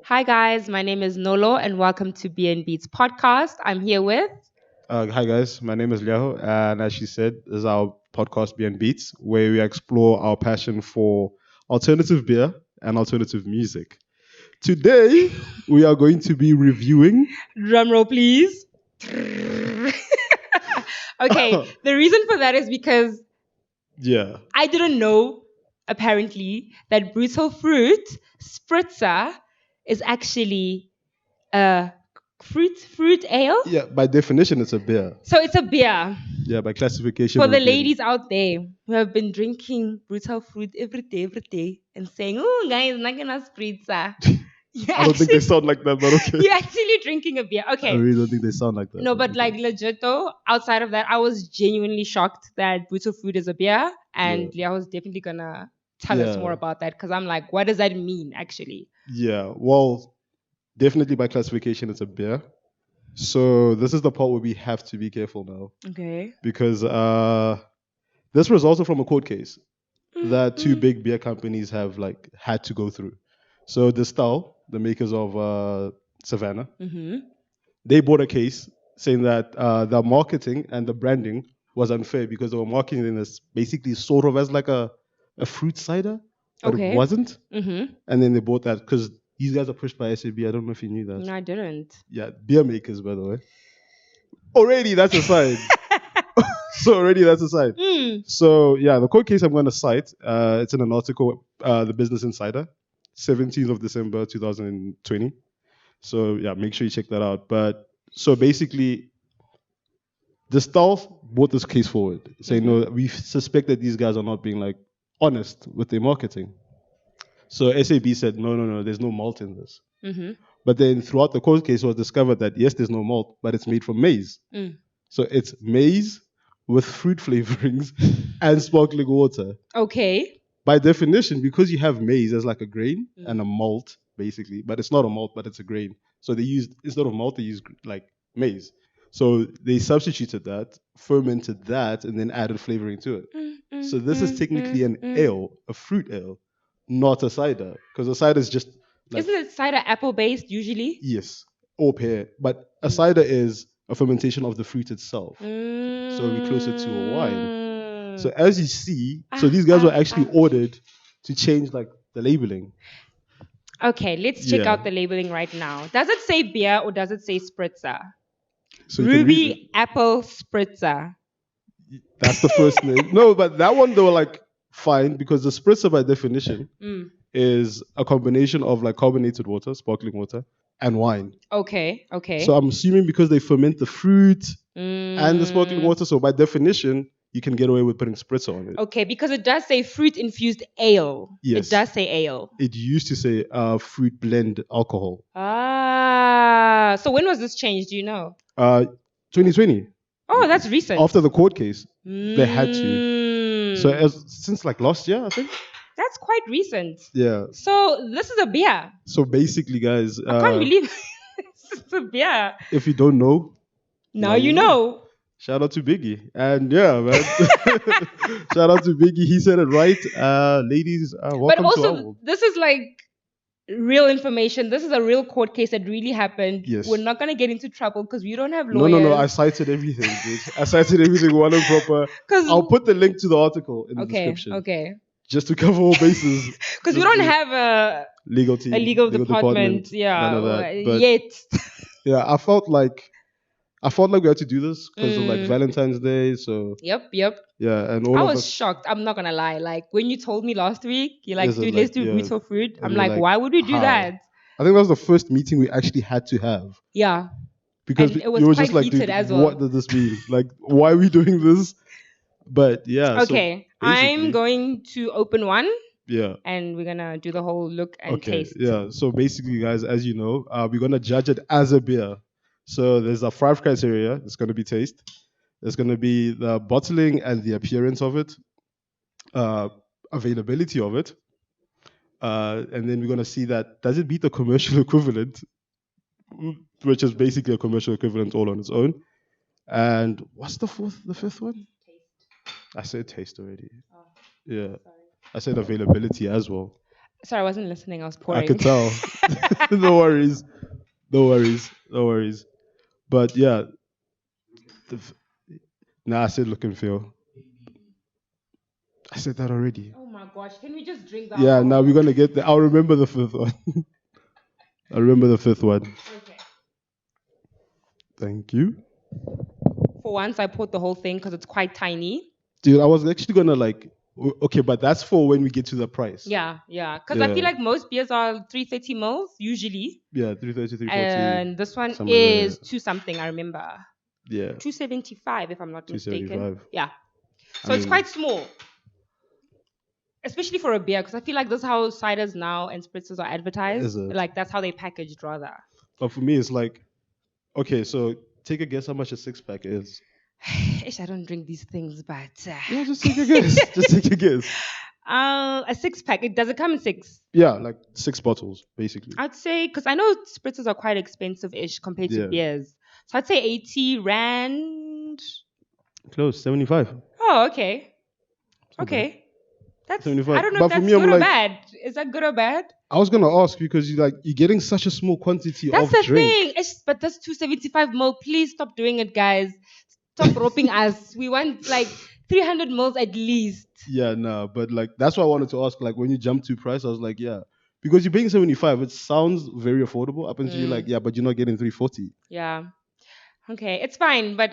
Hi guys, my name is Nolo and welcome to BN Beats podcast. I'm here with Hi guys, my name is Liao, and as she said, this is our podcast Beyond Beats, where we explore our passion for alternative beer and alternative music. Today, we are going to be reviewing. drum roll please. Okay, the reason for that is because Yeah, I didn't know apparently that brutal fruit spritzer is actually a fruit ale. yeah. By definition, it's a beer. So it's a beer. Yeah, by classification, For it the would be. ladies out there who have been drinking brutal fruit every day, and saying, "Oh, guys, not gonna spritzer." You I don't think they actually, sound like that, but okay. you're actually drinking a beer. I Okay. really don't think they sound like that. No, But but okay. like legit though, outside of that, I was genuinely shocked that brutal fruit is a beer, Yeah, and Leah was definitely gonna tell us more yeah, about that because I'm like, what does that mean actually? yeah. Well, definitely by classification, it's a beer. So this is the part where we have to be careful now Okay. because this resulted from a court case that two Mm-hmm. big beer companies have like had to go through. So Distal, the makers of Savannah, Mm-hmm. they brought a case saying that the marketing and the branding was unfair because they were marketing this basically sort of as like a fruit cider, but it Okay. wasn't. Mm-hmm. And then they bought that because these guys are pushed by SAB. I don't know if you knew that. No, I didn't. Yeah, beer makers, by the way. Already, that's a sign. So already that's a sign. Mm. So yeah, the court case I'm going to cite, it's in an article, the Business Insider, 17th of December 2020. So yeah, make sure you check that out. But so basically, the staff brought this case forward, saying Mm-hmm. no, we suspect that these guys are not being like honest with their marketing. So SAB said no, no, no, there's no malt in this. Mm-hmm. But then throughout the court case, it was discovered that yes, there's no malt, but it's made from maize. Mm. So it's maize with fruit flavorings and sparkling water. Okay. By definition, because you have maize as like a grain and a Mm. malt, basically, but it's not a malt, but it's a grain. So they used, instead of malt, they used like maize. So they substituted that, fermented that, and then added flavoring to it. Mm, mm, So this is mm, technically mm, an mm. ale, a fruit ale, not a cider, because a cider is just like Isn't it cider apple based usually? yes, or pear, but a Mm. cider is a fermentation of the fruit itself. So it'll be closer to a wine. So Mm. as you see, so Ah, these guys were ah, actually ah. ordered to change like the labeling. Okay, let's check Yeah. out the labeling right now. Does it say beer or does it say spritzer? So you can read it. Ruby apple spritzer. That's the first name. No, but that one they were like fine because the spritzer by definition Mm. is a combination of like carbonated water, sparkling water, and wine. Okay, So okay. I'm assuming because they ferment the fruit and the sparkling Mm. water, so by definition you can get away with putting spritzer on it. Okay, because it does say fruit infused ale. It Yes. does say ale. It used to say fruit blend alcohol. Ah, so when was this changed? Do you know? 2020. Oh, that's recent. After the court case, they had to. So Mm. since like last year, I think. That's quite recent. Yeah. So this is a beer. So basically, guys, I can't believe it's a beer. if you don't know, Now you know. shout out to Biggie. And yeah, man. Shout out to Biggie. He said it right. Ladies, But welcome to our also, world. this is like real information. This is a real court case that really happened. Yes. We're not gonna get into trouble because we don't have No, lawyers. no, no. I cited everything, dude. I cited everything well and proper. Because I'll put the link to the article in the okay, description. okay. Just to cover all bases. Because we don't have legal team, a legal department. Yeah, none of that. But yet. yeah, I felt like we had to do this because of like Mm. Valentine's Day. So Yep, yep. yeah, and all I of was us. shocked. I'm not gonna lie. Like when you told me last week, you're like, Is it dude, let's like, do yeah, brutal fruit. and I'm we're like, like, why would we do how? that? I think that was the first meeting we actually had to have Yeah. because And it was you were quite just like, heated dude, as what well. does this mean? Like, why are we doing this? But yeah, so Okay, I'm basically, going to open one yeah. and we're gonna do the whole look and Okay, taste. yeah. So basically, guys, as you know, we're gonna judge it as a beer. So there's a 5 criteria. It's gonna be taste. There's gonna be the bottling and the appearance of it, uh, availability of it, and then we're gonna see that does it beat the commercial equivalent, which is basically a commercial equivalent all on its own. And what's the fifth one? I said taste already. Oh, Yeah, sorry. I said availability as well. Sorry, I wasn't listening. I was I could pouring. tell. No worries. No worries. No worries. But yeah, the, f- nah, I said look and feel. I said that already. Oh my gosh! Can we just drink the Yeah, now we're alcohol? gonna get there. I'll remember the fifth one. I'll remember the fifth one. Okay. Thank you. For once, I poured the whole thing because it's quite tiny. Dude, I was actually gonna like okay, but that's for when we get to the price. Yeah, yeah. Because I feel Yeah. like most beers are 330 mils usually, Yeah, 330, 340, and this one somewhere there. is two something. I remember Yeah. 275 if I'm not mistaken. 275. Yeah. I So it's mean, quite small, especially for a beer, because I feel like this is how ciders now and spritzers are is advertised. it? Like that's how they packaged rather. But for me it's like okay, so take a guess how much a six pack is. Ish, I don't drink these things, but Yeah, just take a guess. Just take a guess. a six pack. It does it come in six? Yeah, like six bottles, basically. I'd say because I know spritzers are quite expensive-ish compared to Yeah. beers. So I'd say 80 rand. Close, 75. Oh, okay. It's not bad. Okay. That's I 75. don't know if But for that's me, I'm good or like, bad. Is that good or bad? I was gonna ask because you're getting such a small quantity That's of the drink. thing. But that's 275 mil. Please stop doing it, guys. Stop roping us. We want like 300 mils at least. Yeah, nah, but like that's why I wanted to ask. Like when you jump to price, I was like, yeah, because you're paying 75, it sounds very affordable. Up until you're like, Mm, yeah, but you're not getting 340. yeah. Okay. It's fine, but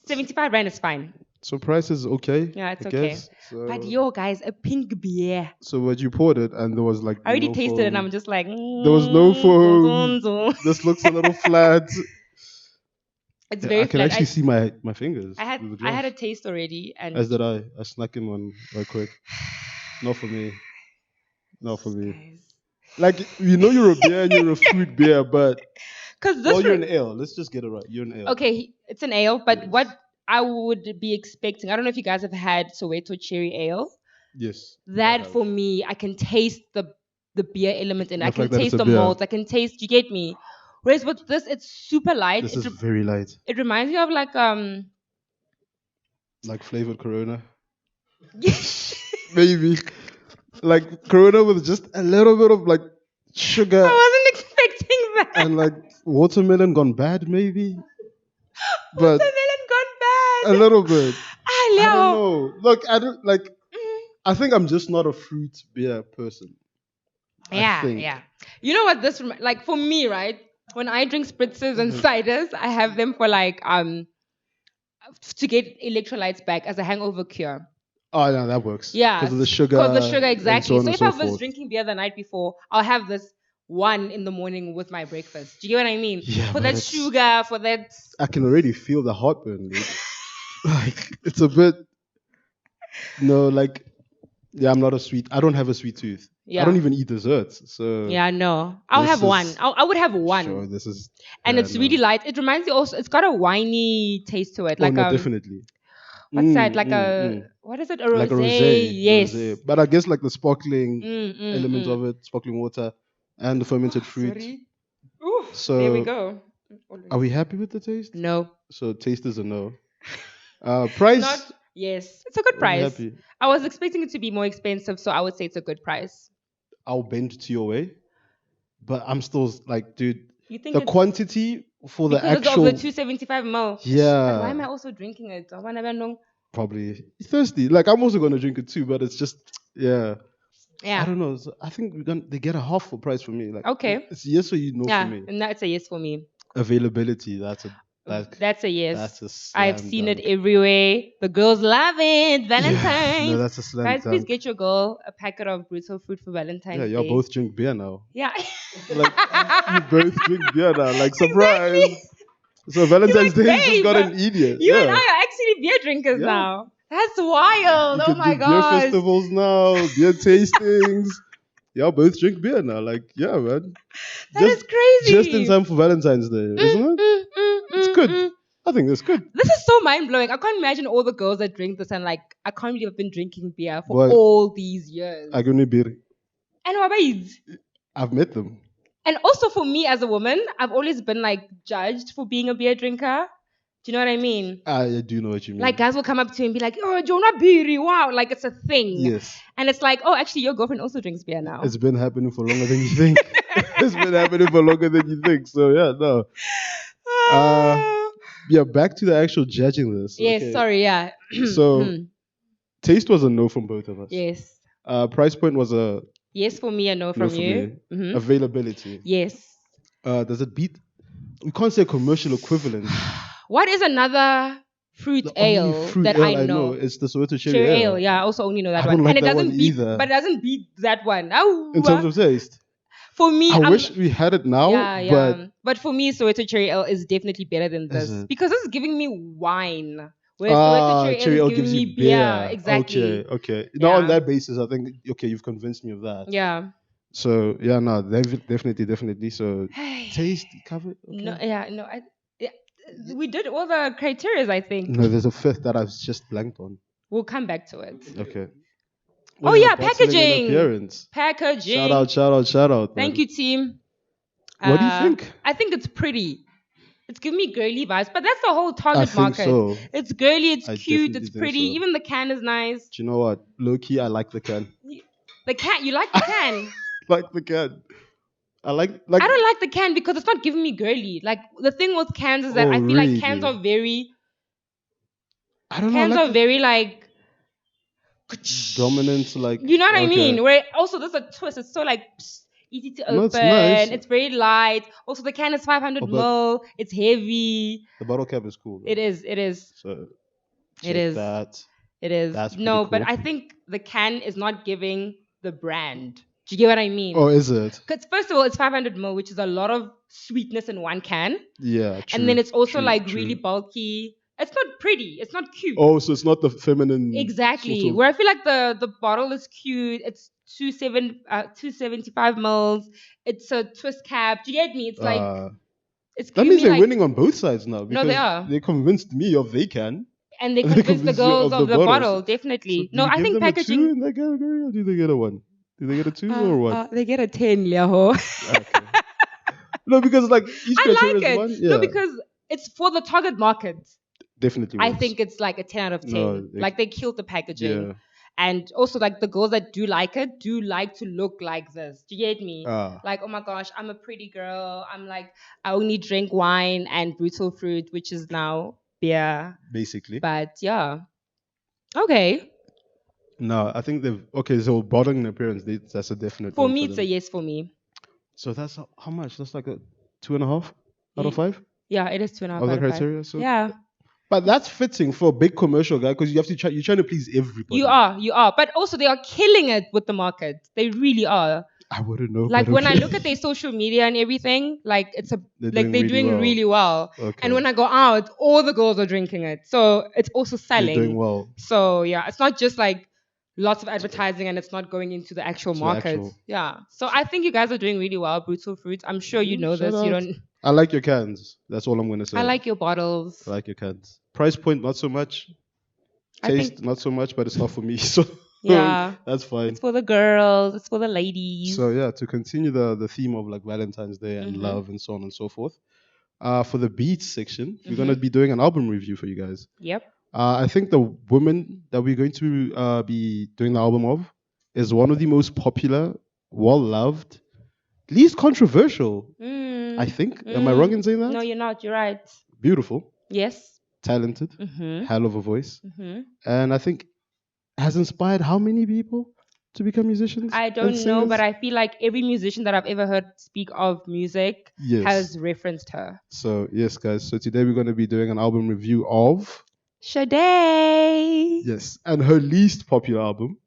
75 rand is fine. So price is okay, Yeah, I it's okay. guess. But So yo, guys, a pink beer. so what you poured it, and there was like I already no tasted it and I'm foam. just like, There was no zoom, foam. zoom, zoom. This looks a little flat. It's Yeah, I very can flat. actually see my fingers I had through the I had a glass. taste already As and did I. I snuck in one right quick. Not for me. Not for me. guys. Like you're a beer and you're a fruit beer, but Because well, you're an ale. Let's just get it right. You're an ale. okay, it's an ale, but what Yes. I would be expecting, I don't know if you guys have had Soweto cherry ale. Yes. I That have. for me, I can taste the beer element in it. I The can fact that it's taste a the beer. malt. I can taste. You get me? Whereas with this, it's super light. This is very light. It reminds me of like Like flavored Corona. I Maybe. Like Corona with just a little bit of like sugar wasn't expecting that. and like watermelon gone bad, maybe. But Watermelon gone a bad. little bit. Ah, I don't Leo. know. Look, I don't like. Mm. I think I'm just not a fruit beer person. I Yeah, think. yeah. You know what this like for me, right? When I drink spritzers and Mhm. ciders, I have them for like to get electrolytes back as a hangover cure. Oh no, that works. Yeah, Because of the because the sugar sugar and so exactly. on So and if so I was forth. drinking beer the night before, I'll have this one in the morning with my breakfast. Do you get what I mean? Yeah, For but that it's. sugar, for that. I can already feel the heartburn, dude. Like it's a bit. No, like yeah, I'm not a sweet. I don't have a sweet tooth. I don't Yeah, even eat desserts. So yeah, no. I'll this have one. is I would have sure. one, This is and yeah it's really no. light. It reminds me also. It's got a winey taste to it, Oh like no, definitely. what's that? Like Mm. a what is it? A Like rosé? a Yes. rosé. But I guess like the sparkling Mm, mm, element mm. of it, sparkling water, and the fermented fruit. Sorry. Ooh, there we So go. are we happy with the taste? No, So taste is a no. not Price? yes. It's a good Are we price. happy? I was expecting it to be more expensive, so I would say it's a good price. I'll bend to your way, but I'm still like, dude, You think the it's quantity for the because it's of the actual, 275 ml? But why yeah, am I also drinking it? I wanna know. probably thirsty. Like I'm also gonna drink it too, but it's just, yeah, I Yeah. don't know. So I think they get a half full price for me. Like Okay. it's yes or you no for Yeah, me. and that's a yes for me. Availability, That's a that's yes. a I've slam seen it dunk. everywhere. The girls love it. Yeah, no, Valentine's. that's a slam Guys, please dunk. get your girl a packet of brutal fruit for Yeah, Valentine's y'all Day. both drink beer now. Yeah. Like you both drink beer now. Like Exactly. surprise. So You're Valentine's like, Day has just got babe, an idiot. you and Yeah, I are actually beer drinkers yeah. now. That's wild. You Oh could do my beer gosh. festivals now, beer tastings. Y'all both drink beer now. Like, yeah, man. That is Just in crazy. time for Valentine's Day, isn't it? It's good. Mm. I think it's good. This is so mind blowing. I can't imagine all the girls that drink this and like, I can't believe I've been drinking beer for Boy, all these years. I can beer. And what about you? I've met them. And also for me as a woman, I've always been like judged for being a beer drinker. Do you know what I mean? I do know what you Like mean. guys will come up to me and be like, "Oh, Jonah Beery, wow!" Like it's a thing, Yes. and it's like, "Oh, actually, your girlfriend also drinks beer now." It's been happening for longer than you think. It's been happening for longer than you think. So yeah, no. Uh Ah. yeah, back to the actual judging this. Yes, Okay. sorry, yeah. So taste was a no from both of us. Yes. Price point was a Yes for me and no no from for you. me. Hmm. Availability. Yes. Does it beat? We can't say commercial equivalent. What is another fruit The only ale fruit that I ale I know know? is the Soweto cherry Cherry ale. ale. Yeah, I also only know that I one. don't And like it that one doesn't beat, but either. it doesn't beat that one. In terms Oh, of taste, for me, I I'm wish we had it now, yeah, but yeah. But for me, Soweto cherry ale is definitely better than is this it? because this is giving me wine, whereas Soweto cherry ale Cherry is ale giving gives you me beer. beer. Okay, Exactly. okay. Now on Yeah. that basis, I think okay, you've convinced me of that. Yeah. So yeah, no, definitely, definitely. So taste covered. No, Okay. yeah, no, yeah, we did all the criterias, I think. No, there's a fifth that I've just blanked on. We'll come back to it. Okay. Oh Well, yeah, bottling and packaging. appearance. Shout Packaging. out, shout out, shout out, Thank man. you, team. What do you think? I think it's pretty. It's giving me girly vibes, but that's the whole I target think market. so. It's girly, it's I cute, definitely it's think pretty. so. Even the can is nice. Do you know what? Low key, I like the can. The can, you like the can? Like the can. I I don't like the can because it's not giving me girly. Like the thing with cans is that Oh I feel like really? I don't know. I cans like are the very like, dominance. Like you know what I okay, mean? Where also there's a twist. It's so like easy to no, it's open. nice. It's very light. Also the can is 500 Oh, but ml. It's heavy. the bottle cap is cool. It Though. is. It is. So It check is. that. It is. That's pretty No, but cool. I think the can is not giving the brand. Do you get what I Oh, mean? is it? Because first of all, it's 500 ml, which is a lot of sweetness in one can, Yeah, and then true, it's also true, like really true. bulky. It's not pretty. It's not cute. Oh, so it's not the feminine sort Exactly. of. Where I feel like the bottle is cute. It's 275 mils. It's a twist cap. Do you get me? It's like Uh, it's that giving means me they're like winning on both sides now no, they because are. they convinced me of they can, And they and they convince the convinced you girls of the of the bottles. bottle, So definitely. do No, you I give think them a two packaging. in that category, or do they get a one? Do they get a two or what? They get a 10, Liaho. Okay. No, because like each I criteria like is it. one. No, Yeah, because it's for the target market. definitely I works. think it's like a 10 out of No, 10. Like they killed the yeah. packaging. And also like the girls that do like it do like to look like this. Do you get me? Ah, Like, oh my gosh, I'm a pretty girl. I'm like, I only drink wine and brutal fruit, which is now beer. basically. But yeah. Okay. No, I think they've okay. So bottling and appearance, that's a definite For one me, for it's a them. yes for me. So that's how much? That's like a 2.5 out of Ye- 5 Yeah, it is 2.5 of the out of 5. criteria. So, Yeah. but that's fitting for a big commercial guy because you have to try. You're trying to please You everybody. are, you are. But also they are killing it with the market. They really are. I wouldn't know, Like but when I okay. look at their social media and everything, like it's a They're like doing they're really doing well. really well. And Okay, when I go out, all the girls are drinking it. So it's also they're doing selling. well So yeah, it's not just like lots of advertising and it's not going into the actual to the market. actual. Yeah. So I think you guys are doing really well, Brutal Fruits. I'm sure you know Shout this. You out. don't I like your cans. That's all I'm gonna I say. like your bottles. I like your cans. Price point, not so much. I Taste, think not so much, but it's not for me. So yeah. that's fine. It's for the girls, it's for the ladies. So yeah, to continue the theme of like Valentine's Day and Mm-hmm. love and so on and so forth. For the beats section, we're gonna Mm-hmm. be doing an album review for you guys. Yep. I think the woman that we're going to be doing the album of is one of the most popular, well loved, least controversial. I think. Am I wrong in saying No, that? you're not. You're right. Beautiful, Yes. talented, Mm-hmm. hell of a voice, Mm-hmm. and I think has inspired how many people to become musicians I and don't know, but singers? I feel like every musician that I've ever heard speak of music Yes. has referenced her. So yes, guys. So today we're going to be doing an album review of Sade. yes, and her least popular album,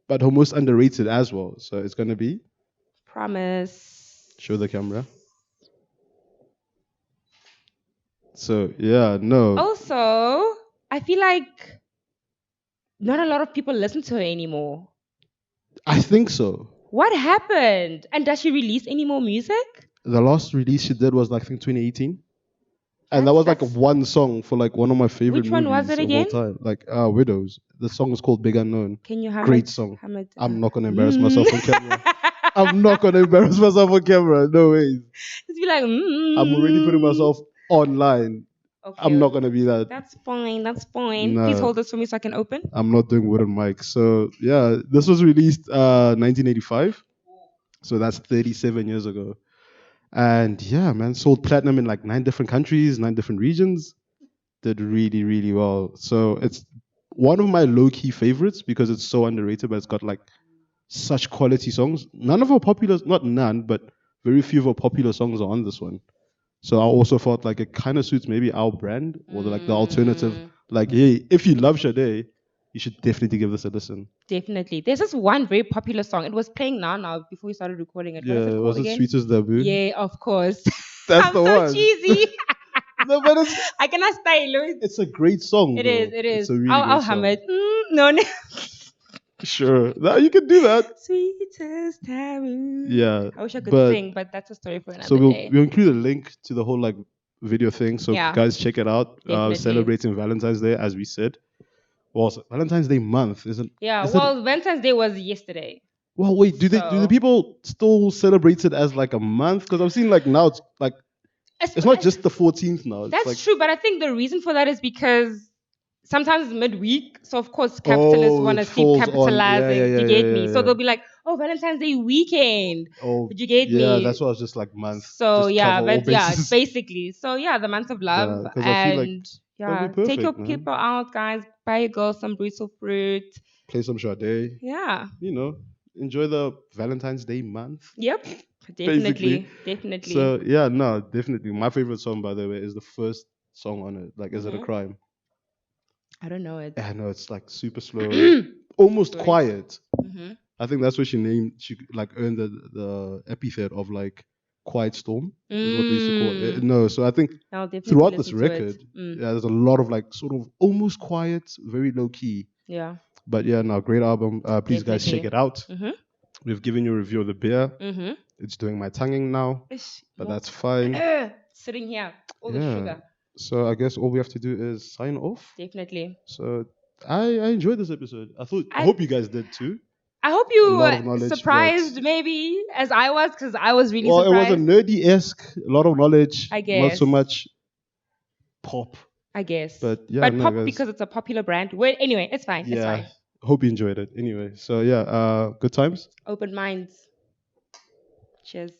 but her most underrated as well. So it's going to be Promise. show the camera. So yeah, no, Also, I feel like not a lot of people listen to her anymore. I think so. What happened? And does she release any more music? The last release she did was like I think 2018. And that was like That's one song for like one of my favorite which one was movies it of all again? time. Like Widows. The song is called Big Unknown. Can you hum Great it? song. Hum it. I'm not gonna embarrass myself on camera. I'm not gonna embarrass myself on camera. No way. Just be like, I'm already putting myself online. I'm not Okay. gonna be that. That's fine. That's fine. Please No, hold this for me so I can open. I'm not doing wooden mics. So yeah, this was released 1985. So that's 37 years ago. And yeah, man, sold platinum in like 9 different countries, 9 different regions. Did really, really well. So it's one of my low key favorites because it's so underrated, but it's got like such quality songs. None of our popular, not none, but very few of our popular songs are on this one. So I also felt like it kind of suits maybe our brand or like the alternative. Mm, Like, hey, if you love Sade, you should definitely give this a listen. definitely. There's this one very popular song. It was playing now before we started recording it. What is it Yeah, called was it again? Sweet as Debut? Yeah, of course. That's I'm the so one. cheesy. No, but it's I cannot style it. it's a great song It is. though. It It's is. a really I'll great hum song. it. No, no. Sure, now you can do that. Sweetest taboo. Yeah, I wish I could but sing, but that's a story for so another we'll day. we'll include a link to the whole like video thing. So Yeah, guys, check it out. definitely. Celebrating Valentine's Day as we said. Well, Valentine's Day month isn't? Yeah, Is it? well, Valentine's Day was yesterday. Well, wait. Do the So people still celebrate it as like a month? Because I've seen like now it's like it's, it's not just the 14th now. It's like that's true, but I think the reason for that is because sometimes it's midweek. So of course capitalists oh, want it to keep falls on. Yeah, yeah, capitalizing. Do yeah, you yeah, get me? yeah, So yeah. they'll be like, "Oh, Valentine's Day weekend." Oh, Did you get yeah. me? That's why I was just like month, So just to cover yeah, all but yeah, bases. basically. So yeah, the month of love Because I feel like and that'll be yeah, take your perfect, man. people out, guys. Buy your girl some brutal fruit. Play some Sade. Yeah. You know, enjoy the Valentine's Day month, Yep. basically. Definitely. Definitely. So yeah, no, definitely. My favorite song, by the way, is the first song on it. Like, is it a Hmm. crime? I don't know it. Yeah, no, it's like super slow, almost Sorry. quiet. Hmm. I think that's what she like earned the epithet of like quiet storm is what they used to call it. Mm. No, so I think I'll definitely throughout this listen to it. record, Mm. yeah, there's a lot of like sort of almost quiet, very low key. Yeah. But yeah, no, great album. Please guys check Definitely. it out. Mhm. We've given you a review of the beer. Mhm. It's doing my tonguing now, Ish, but more. that's fine. Sitting here, all the Yeah. sugar. So I guess all we have to do is sign off. Definitely. So I enjoyed this episode. I I hope you guys did too. I hope A you lot of knowledge, but surprised maybe as I was because I was really well, it was a surprised. nerdy esque, a lot of knowledge, I not guess. so much pop. I guess. But yeah, But no, pop guys. because it's a popular brand. Well, anyway, it's fine. It's Yeah, fine. hope you enjoyed it. Anyway, so yeah, good times. Open minds. Cheers.